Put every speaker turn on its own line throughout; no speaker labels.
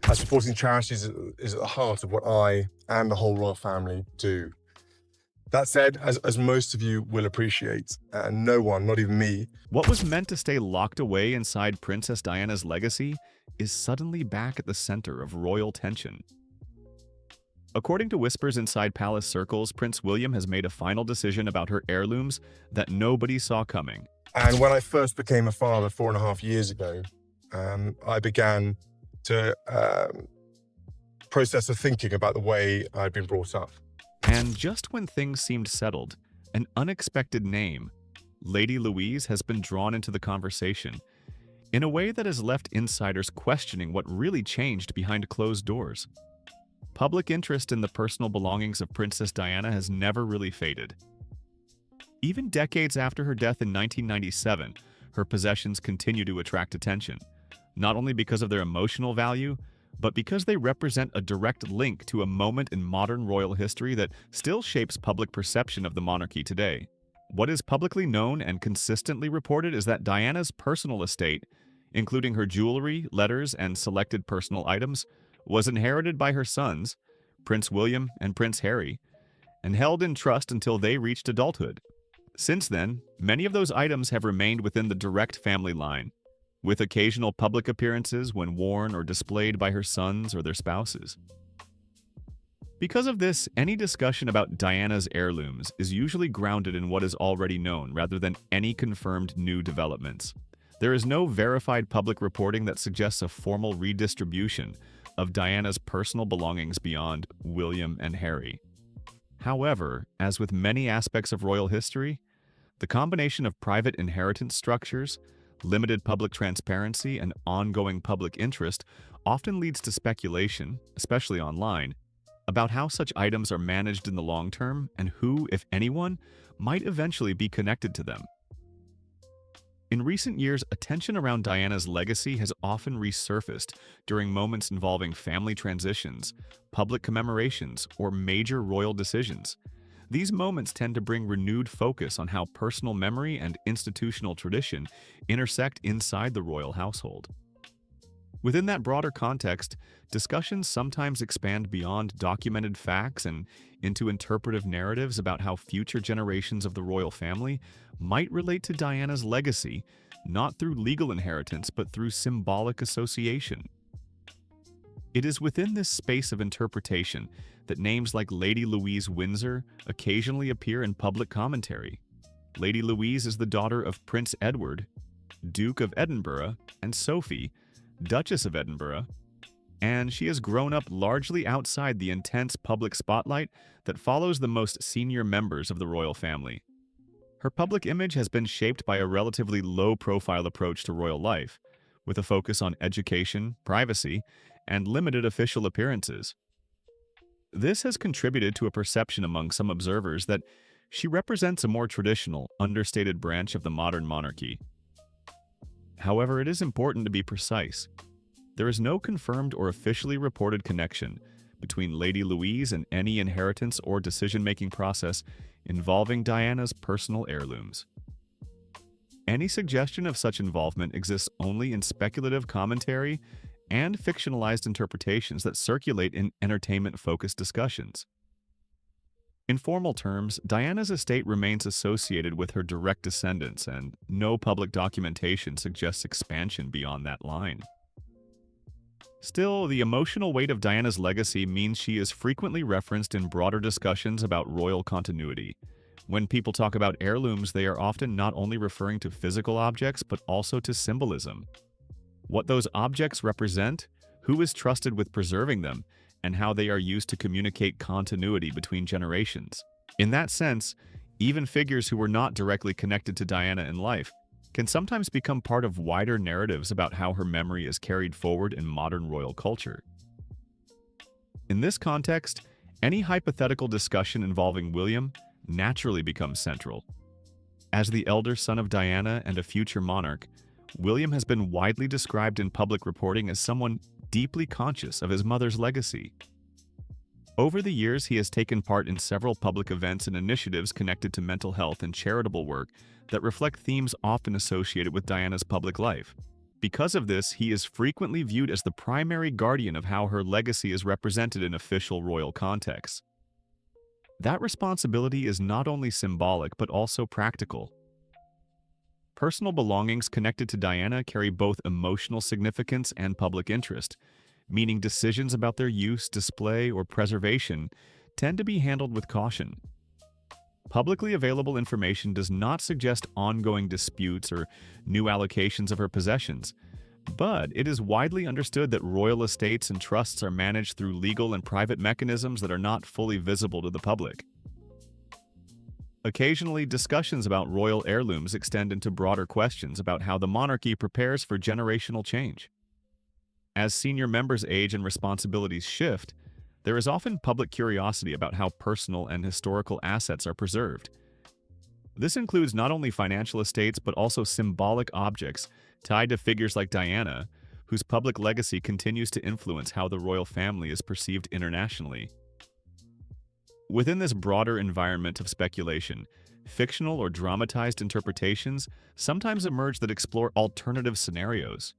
as supporting charities is at the heart of what I and the whole royal family do. That said, as most of you will appreciate, no one, not even me.
What was meant to stay locked away inside Princess Diana's legacy is suddenly back at the center of royal tension. According to whispers inside palace circles, Prince William has made a final decision about her heirlooms that nobody saw coming.
And when I first became a father 4.5 years ago, I began to process of thinking about the way I'd been brought up.
And just when things seemed settled, an unexpected name, Lady Louise, has been drawn into the conversation in a way that has left insiders questioning what really changed behind closed doors. Public interest in the personal belongings of Princess Diana has never really faded. Even decades after her death in 1997, her possessions continue to attract attention, not only because of their emotional value, but because they represent a direct link to a moment in modern royal history that still shapes public perception of the monarchy today. What is publicly known and consistently reported is that Diana's personal estate, including her jewelry, letters, and selected personal items, was inherited by her sons, Prince William and Prince Harry, and held in trust until they reached adulthood. Since then, many of those items have remained within the direct family line, with occasional public appearances when worn or displayed by her sons or their spouses. Because of this, any discussion about Diana's heirlooms is usually grounded in what is already known rather than any confirmed new developments. There is no verified public reporting that suggests a formal redistribution of Diana's personal belongings beyond William and Harry. However, as with many aspects of royal history, the combination of private inheritance structures, limited public transparency, and ongoing public interest often leads to speculation, especially online, about how such items are managed in the long term and who, if anyone, might eventually be connected to them. In recent years, attention around Diana's legacy has often resurfaced during moments involving family transitions, public commemorations, or major royal decisions. These moments tend to bring renewed focus on how personal memory and institutional tradition intersect inside the royal household. Within that broader context, discussions sometimes expand beyond documented facts and into interpretive narratives about how future generations of the royal family might relate to Diana's legacy, not through legal inheritance but through symbolic association. It is within this space of interpretation that names like Lady Louise Windsor occasionally appear in public commentary. Lady Louise is the daughter of Prince Edward, Duke of Edinburgh, and Sophie, Duchess of Edinburgh, and she has grown up largely outside the intense public spotlight that follows the most senior members of the royal family. Her public image has been shaped by a relatively low-profile approach to royal life, with a focus on education, privacy, and limited official appearances. This has contributed to a perception among some observers that she represents a more traditional, understated branch of the modern monarchy. However, it is important to be precise. There is no confirmed or officially reported connection between Lady Louise and any inheritance or decision-making process involving Diana's personal heirlooms. Any suggestion of such involvement exists only in speculative commentary and fictionalized interpretations that circulate in entertainment-focused discussions. In formal terms, Diana's estate remains associated with her direct descendants, and no public documentation suggests expansion beyond that line. Still, the emotional weight of Diana's legacy means she is frequently referenced in broader discussions about royal continuity. When people talk about heirlooms, they are often not only referring to physical objects, but also to symbolism. What those objects represent, who is trusted with preserving them, and how they are used to communicate continuity between generations. In that sense, even figures who were not directly connected to Diana in life can sometimes become part of wider narratives about how her memory is carried forward in modern royal culture. In this context, any hypothetical discussion involving William naturally becomes central. As the elder son of Diana and a future monarch, William has been widely described in public reporting as someone deeply conscious of his mother's legacy. Over the years, he has taken part in several public events and initiatives connected to mental health and charitable work that reflect themes often associated with Diana's public life. Because of this, he is frequently viewed as the primary guardian of how her legacy is represented in official royal contexts. That responsibility is not only symbolic but also practical. Personal belongings connected to Diana carry both emotional significance and public interest, meaning decisions about their use, display, or preservation tend to be handled with caution. Publicly available information does not suggest ongoing disputes or new allocations of her possessions, but it is widely understood that royal estates and trusts are managed through legal and private mechanisms that are not fully visible to the public. Occasionally, discussions about royal heirlooms extend into broader questions about how the monarchy prepares for generational change. As senior members age and responsibilities shift, there is often public curiosity about how personal and historical assets are preserved. This includes not only financial estates but also symbolic objects tied to figures like Diana, whose public legacy continues to influence how the royal family is perceived internationally. Within this broader environment of speculation, fictional or dramatized interpretations sometimes emerge that explore alternative scenarios.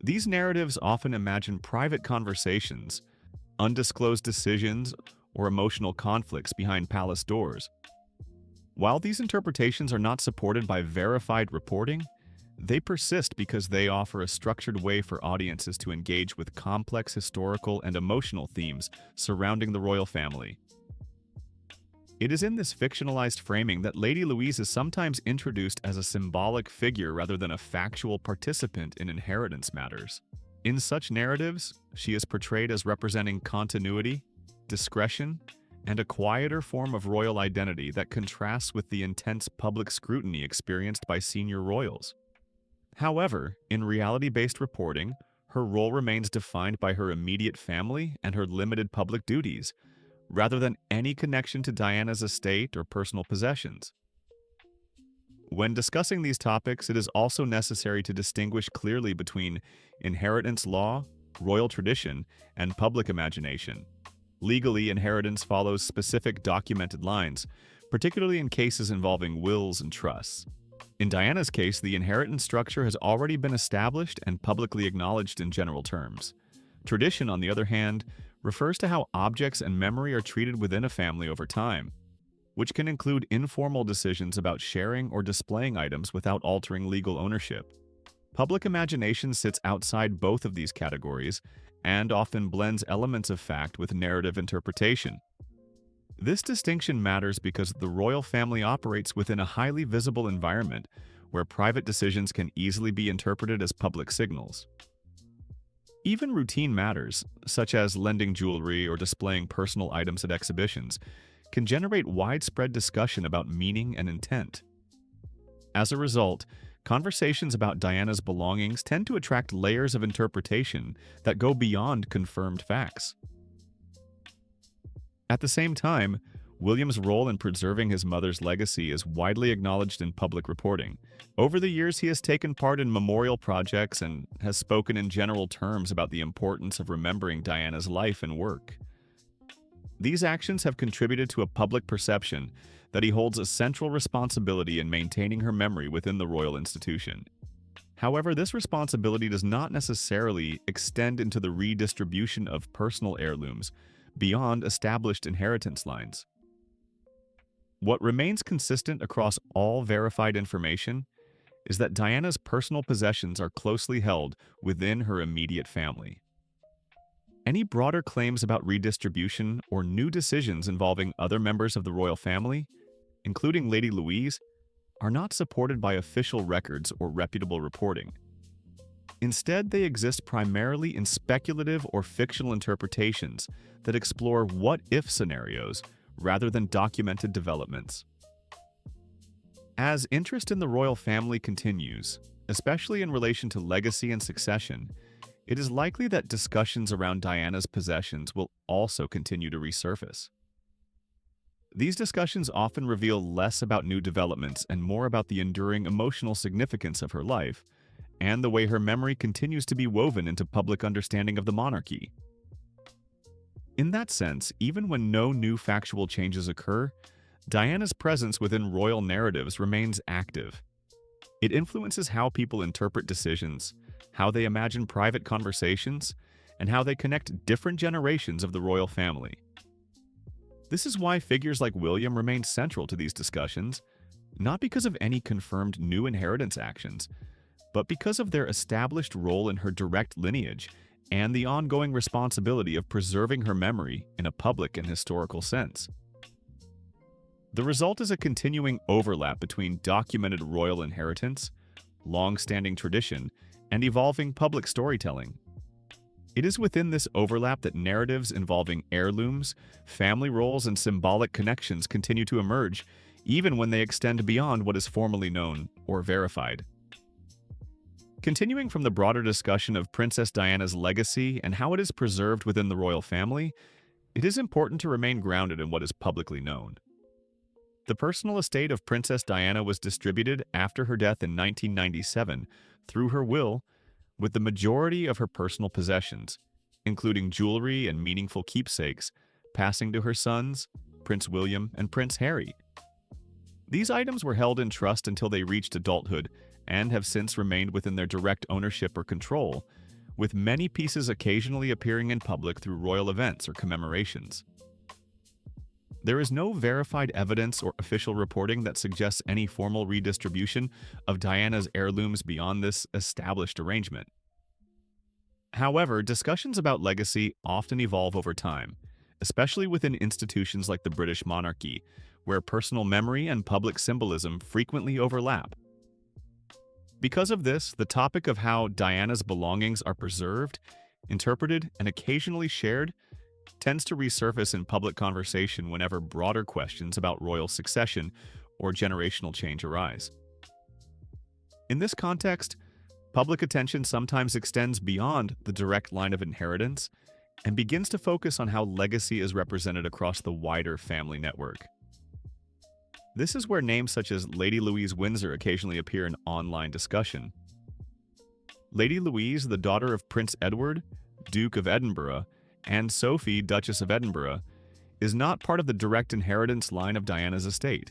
These narratives often imagine private conversations, undisclosed decisions, or emotional conflicts behind palace doors. While these interpretations are not supported by verified reporting, they persist because they offer a structured way for audiences to engage with complex historical and emotional themes surrounding the royal family. It is in this fictionalized framing that Lady Louise is sometimes introduced as a symbolic figure rather than a factual participant in inheritance matters. In such narratives, she is portrayed as representing continuity, discretion, and a quieter form of royal identity that contrasts with the intense public scrutiny experienced by senior royals. However, in reality-based reporting, her role remains defined by her immediate family and her limited public duties, rather than any connection to Diana's estate or personal possessions. When discussing these topics, it is also necessary to distinguish clearly between inheritance law, royal tradition, and public imagination. Legally, inheritance follows specific documented lines, particularly in cases involving wills and trusts. In Diana's case, the inheritance structure has already been established and publicly acknowledged in general terms. Tradition, on the other hand, refers to how objects and memory are treated within a family over time, which can include informal decisions about sharing or displaying items without altering legal ownership. Public imagination sits outside both of these categories and often blends elements of fact with narrative interpretation. This distinction matters because the royal family operates within a highly visible environment where private decisions can easily be interpreted as public signals. Even routine matters, such as lending jewelry or displaying personal items at exhibitions, can generate widespread discussion about meaning and intent. As a result, conversations about Diana's belongings tend to attract layers of interpretation that go beyond confirmed facts. At the same time, William's role in preserving his mother's legacy is widely acknowledged in public reporting. Over the years, he has taken part in memorial projects and has spoken in general terms about the importance of remembering Diana's life and work. These actions have contributed to a public perception that he holds a central responsibility in maintaining her memory within the royal institution. However, this responsibility does not necessarily extend into the redistribution of personal heirlooms beyond established inheritance lines. What remains consistent across all verified information is that Diana's personal possessions are closely held within her immediate family. Any broader claims about redistribution or new decisions involving other members of the royal family, including Lady Louise, are not supported by official records or reputable reporting. Instead, they exist primarily in speculative or fictional interpretations that explore what-if scenarios rather than documented developments. As interest in the royal family continues, especially in relation to legacy and succession, it is likely that discussions around Diana's possessions will also continue to resurface. These discussions often reveal less about new developments and more about the enduring emotional significance of her life and the way her memory continues to be woven into public understanding of the monarchy. In that sense, even when no new factual changes occur, Diana's presence within royal narratives remains active. It influences how people interpret decisions, how they imagine private conversations, and how they connect different generations of the royal family. This is why figures like William remain central to these discussions, not because of any confirmed new inheritance actions, but because of their established role in her direct lineage and the ongoing responsibility of preserving her memory in a public and historical sense. The result is a continuing overlap between documented royal inheritance, long-standing tradition, and evolving public storytelling. It is within this overlap that narratives involving heirlooms, family roles, and symbolic connections continue to emerge, even when they extend beyond what is formally known or verified. Continuing from the broader discussion of Princess Diana's legacy and how it is preserved within the royal family, it is important to remain grounded in what is publicly known. The personal estate of Princess Diana was distributed after her death in 1997 through her will, with the majority of her personal possessions, including jewelry and meaningful keepsakes, passing to her sons, Prince William and Prince Harry. These items were held in trust until they reached adulthood and have since remained within their direct ownership or control, with many pieces occasionally appearing in public through royal events or commemorations. There is no verified evidence or official reporting that suggests any formal redistribution of Diana's heirlooms beyond this established arrangement. However, discussions about legacy often evolve over time, especially within institutions like the British monarchy, where personal memory and public symbolism frequently overlap. Because of this, the topic of how Diana's belongings are preserved, interpreted, and occasionally shared tends to resurface in public conversation whenever broader questions about royal succession or generational change arise. In this context, public attention sometimes extends beyond the direct line of inheritance and begins to focus on how legacy is represented across the wider family network. This is where names such as Lady Louise Windsor occasionally appear in online discussion. Lady Louise, the daughter of Prince Edward, Duke of Edinburgh, and Sophie, Duchess of Edinburgh, is not part of the direct inheritance line of Diana's estate.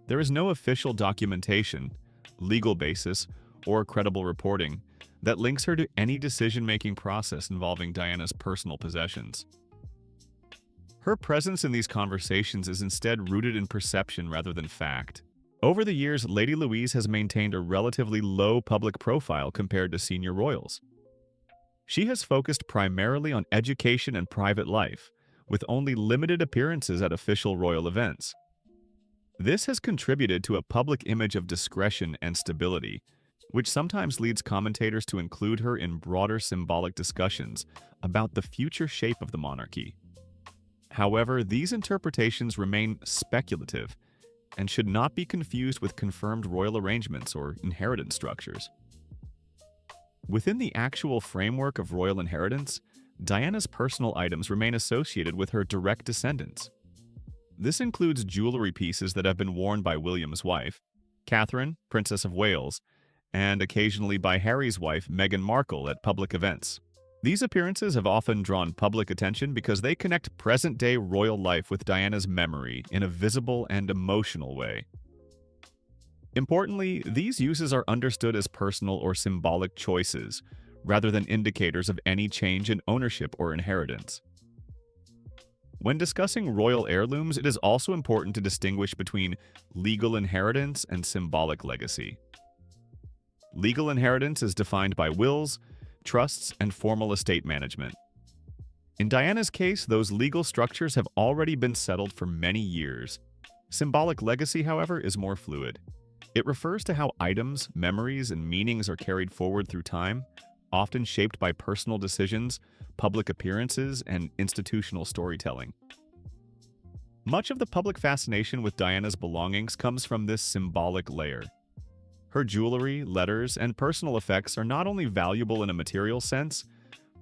There is no official documentation, legal basis, or credible reporting that links her to any decision-making process involving Diana's personal possessions. Her presence in these conversations is instead rooted in perception rather than fact. Over the years, Lady Louise has maintained a relatively low public profile compared to senior royals. She has focused primarily on education and private life, with only limited appearances at official royal events. This has contributed to a public image of discretion and stability, which sometimes leads commentators to include her in broader symbolic discussions about the future shape of the monarchy. However, these interpretations remain speculative and should not be confused with confirmed royal arrangements or inheritance structures. Within the actual framework of royal inheritance, Diana's personal items remain associated with her direct descendants. This includes jewelry pieces that have been worn by William's wife, Catherine, Princess of Wales, and occasionally by Harry's wife, Meghan Markle, at public events. These appearances have often drawn public attention because they connect present-day royal life with Diana's memory in a visible and emotional way. Importantly, these uses are understood as personal or symbolic choices, rather than indicators of any change in ownership or inheritance. When discussing royal heirlooms, it is also important to distinguish between legal inheritance and symbolic legacy. Legal inheritance is defined by wills, trusts, and formal estate management. In Diana's case, those legal structures have already been settled for many years. Symbolic legacy, however, is more fluid. It refers to how items, memories, and meanings are carried forward through time, often shaped by personal decisions, public appearances, and institutional storytelling. Much of the public fascination with Diana's belongings comes from this symbolic layer. Her jewelry, letters, and personal effects are not only valuable in a material sense,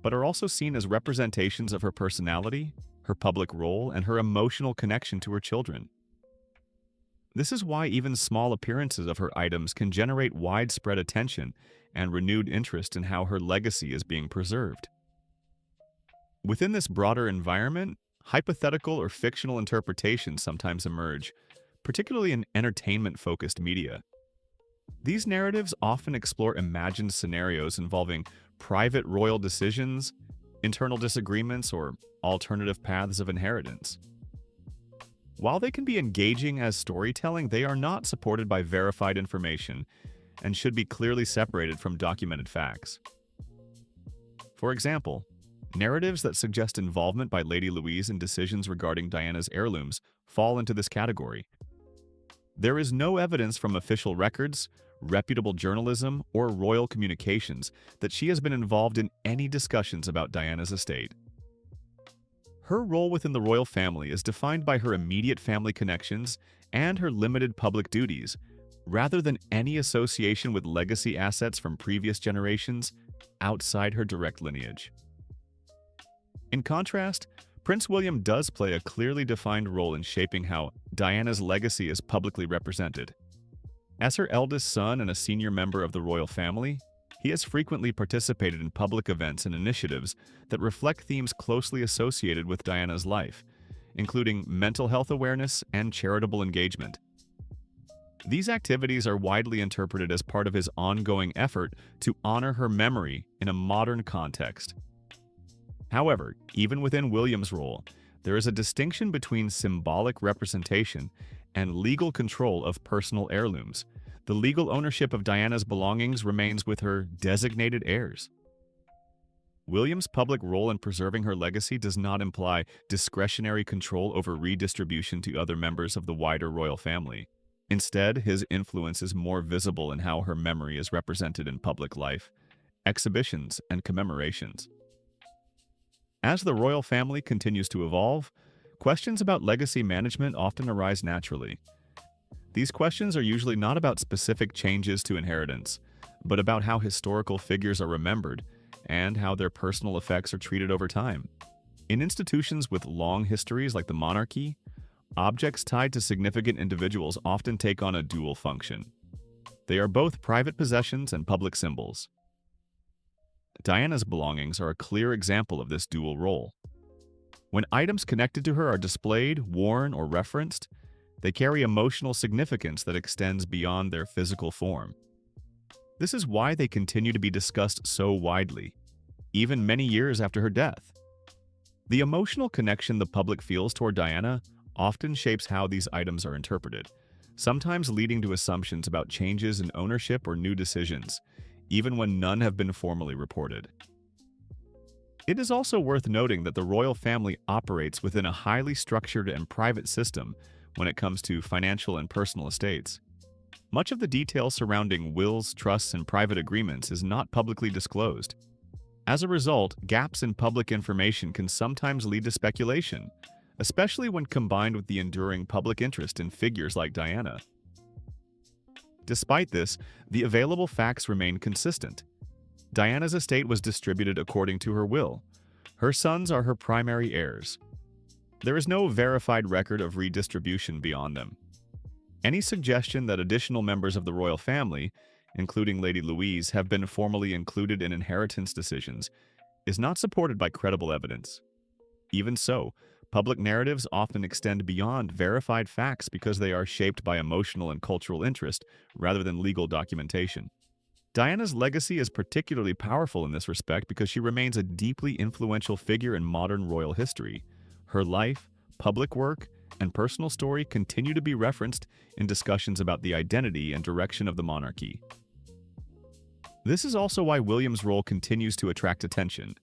but are also seen as representations of her personality, her public role, and her emotional connection to her children. This is why even small appearances of her items can generate widespread attention and renewed interest in how her legacy is being preserved. Within this broader environment, hypothetical or fictional interpretations sometimes emerge, particularly in entertainment-focused media. These narratives often explore imagined scenarios involving private royal decisions, internal disagreements, or alternative paths of inheritance. While they can be engaging as storytelling, they are not supported by verified information and should be clearly separated from documented facts. For example, narratives that suggest involvement by Lady Louise in decisions regarding Diana's heirlooms fall into this category. There is no evidence from official records, reputable journalism, or royal communications that she has been involved in any discussions about Diana's estate. Her role within the royal family is defined by her immediate family connections and her limited public duties, rather than any association with legacy assets from previous generations outside her direct lineage. In contrast, Prince William does play a clearly defined role in shaping how Diana's legacy is publicly represented. As her eldest son and a senior member of the royal family, he has frequently participated in public events and initiatives that reflect themes closely associated with Diana's life, including mental health awareness and charitable engagement. These activities are widely interpreted as part of his ongoing effort to honor her memory in a modern context. However, even within William's role, there is a distinction between symbolic representation and legal control of personal heirlooms. The legal ownership of Diana's belongings remains with her designated heirs. William's public role in preserving her legacy does not imply discretionary control over redistribution to other members of the wider royal family. Instead, his influence is more visible in how her memory is represented in public life, exhibitions, and commemorations. As the royal family continues to evolve, questions about legacy management often arise naturally. These questions are usually not about specific changes to inheritance, but about how historical figures are remembered and how their personal effects are treated over time. In institutions with long histories like the monarchy, objects tied to significant individuals often take on a dual function. They are both private possessions and public symbols. Diana's belongings are a clear example of this dual role. When items connected to her are displayed, worn, or referenced, they carry emotional significance that extends beyond their physical form. This is why they continue to be discussed so widely, even many years after her death. The emotional connection the public feels toward Diana often shapes how these items are interpreted, sometimes leading to assumptions about changes in ownership or new decisions, even when none have been formally reported. It is also worth noting that the royal family operates within a highly structured and private system when it comes to financial and personal estates. Much of the detail surrounding wills, trusts, and private agreements is not publicly disclosed. As a result, gaps in public information can sometimes lead to speculation, especially when combined with the enduring public interest in figures like Diana. Despite this, the available facts remain consistent. Diana's estate was distributed according to her will. Her sons are her primary heirs. There is no verified record of redistribution beyond them. Any suggestion that additional members of the royal family, including Lady Louise, have been formally included in inheritance decisions is not supported by credible evidence. Even so, public narratives often extend beyond verified facts because they are shaped by emotional and cultural interest rather than legal documentation. Diana's legacy is particularly powerful in this respect because she remains a deeply influential figure in modern royal history. Her life, public work, and personal story continue to be referenced in discussions about the identity and direction of the monarchy. This is also why William's role continues to attract attention.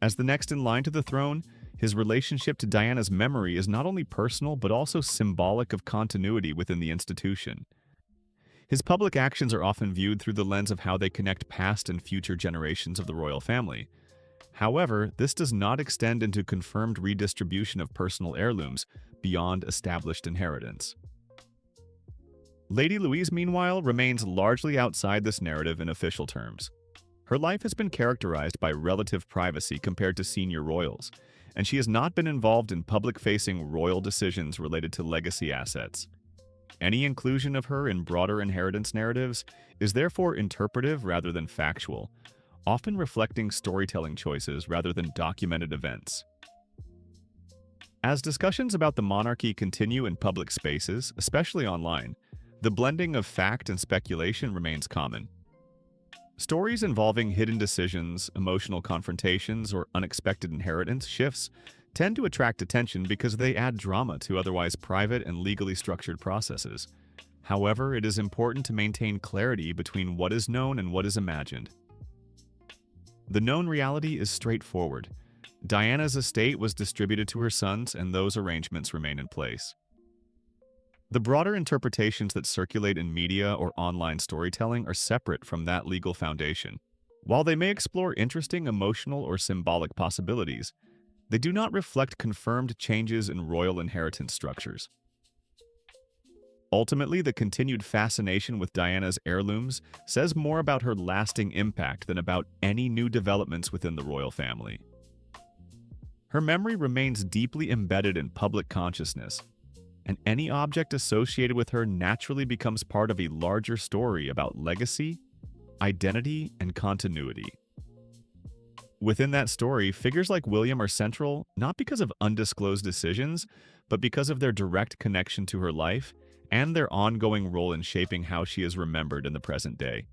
As the next in line to the throne, his relationship to Diana's memory is not only personal but also symbolic of continuity within the institution. His public actions are often viewed through the lens of how they connect past and future generations of the royal family. However, this does not extend into confirmed redistribution of personal heirlooms beyond established inheritance. Lady Louise, meanwhile, remains largely outside this narrative in official terms. Her life has been characterized by relative privacy compared to senior royals, and she has not been involved in public-facing royal decisions related to legacy assets. Any inclusion of her in broader inheritance narratives is therefore interpretive rather than factual, often reflecting storytelling choices rather than documented events. As discussions about the monarchy continue in public spaces, especially online, The blending of fact and speculation remains common. Stories involving hidden decisions, emotional confrontations, or unexpected inheritance shifts tend to attract attention because they add drama to otherwise private and legally structured processes. However, it is important to maintain clarity between what is known and what is imagined. The known reality is straightforward. Diana's estate was distributed to her sons, and those arrangements remain in place. The broader interpretations that circulate in media or online storytelling are separate from that legal foundation. While they may explore interesting emotional or symbolic possibilities, they do not reflect confirmed changes in royal inheritance structures. Ultimately, the continued fascination with Diana's heirlooms says more about her lasting impact than about any new developments within the royal family. Her memory remains deeply embedded in public consciousness, and any object associated with her naturally becomes part of a larger story about legacy, identity, and continuity. Within that story, figures like William are central not because of undisclosed decisions, but because of their direct connection to her life and their ongoing role in shaping how she is remembered in the present day.